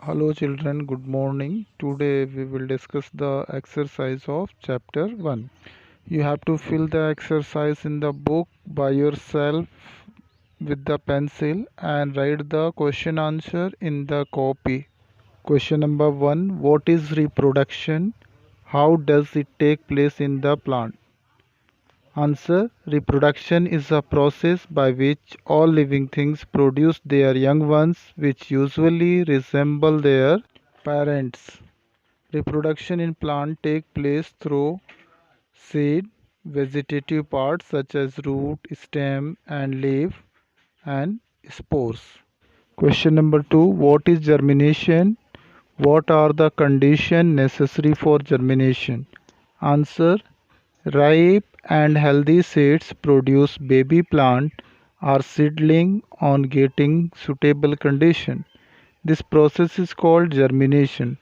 Hello children, good morning. Today we will discuss the exercise of chapter 1. You have to fill the exercise in the book by yourself with the pencil and write the question answer in the copy. Question number 1. What is reproduction? How does it take place in the plant? Answer. Reproduction is a process by which all living things produce their young ones which usually resemble their parents. Reproduction in plant take place through seed, vegetative parts such as root, stem and leaf and spores. Question number 2. What is germination? What are the conditions necessary for germination? Answer. Ripe and healthy seeds produce baby plant or seedling on getting suitable condition. This process is called germination.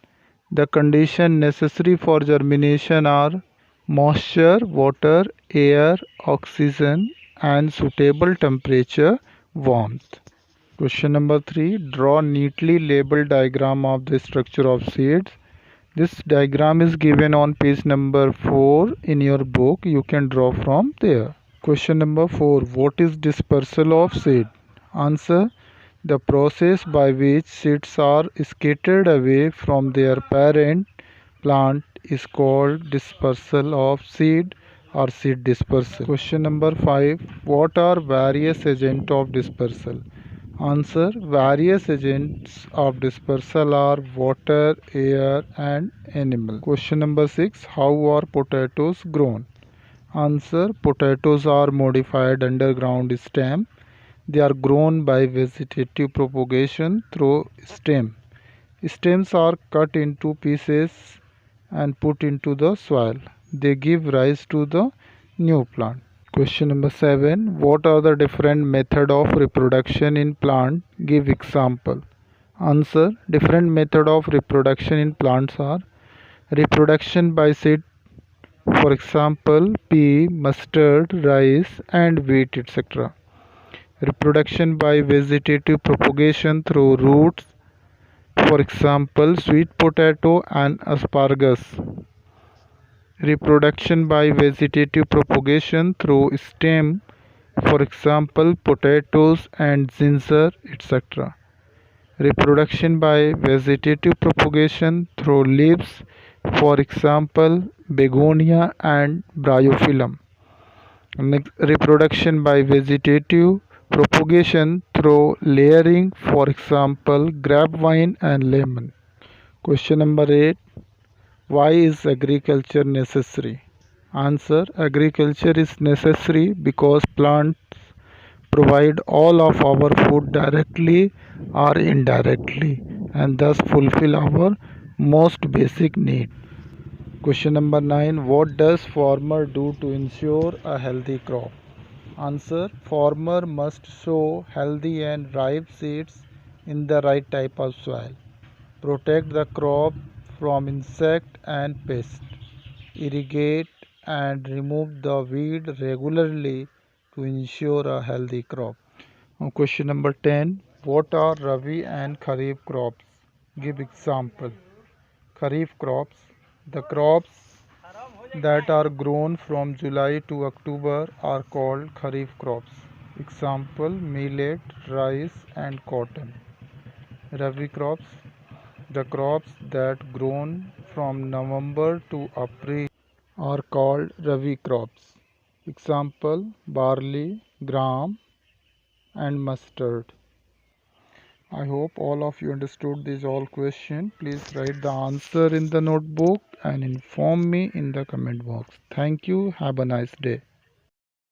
The conditions necessary for germination are moisture, water, air, oxygen, and suitable temperature, warmth. Question number 3. Draw neatly labeled diagram of the structure of seeds. This diagram is given on page number 4 in your book. You can draw from there. Question number 4. What is dispersal of seed? Answer. The process by which seeds are scattered away from their parent plant is called dispersal of seed or seed dispersal. Question number 5. What are various agents of dispersal? Answer. Various agents of dispersal are water, air and animal. Question number 6. How are potatoes grown? Answer. Potatoes are modified underground stem. They are grown by vegetative propagation through stem. Stems are cut into pieces and put into the soil. They give rise to the new plant. Question number 7. What are the different method of reproduction in plant? Give example. Answer. Different method of reproduction in plants are reproduction by seed, for example pea, mustard, rice and wheat, etc. Reproduction by vegetative propagation through roots, for example sweet potato and asparagus. Reproduction by vegetative propagation through stem, for example potatoes and ginger, etc. Reproduction by vegetative propagation through leaves, for example begonia and bryophyllum. Next, reproduction by vegetative propagation through layering, for example grapevine and lemon. Question number 8. Why is agriculture necessary? Answer. Agriculture is necessary because plants provide all of our food directly or indirectly and thus fulfill our most basic need. Question number 9. What does farmer do to ensure a healthy crop? Answer. Farmer must sow healthy and ripe seeds in the right type of soil. Protect the crop from insect and pest. Irrigate and remove the weed regularly to ensure a healthy crop. Question number 10. What are Rabi and Kharif crops? Give example. Kharif crops. The crops that are grown from July to October are called Kharif crops. Example millet, rice and cotton. Rabi crops. The crops that grown from November to April are called Rabi crops. Example barley, gram and mustard. I hope all of you understood these all questions. Please write the answer in the notebook and inform me in the comment box. Thank you. Have a nice day.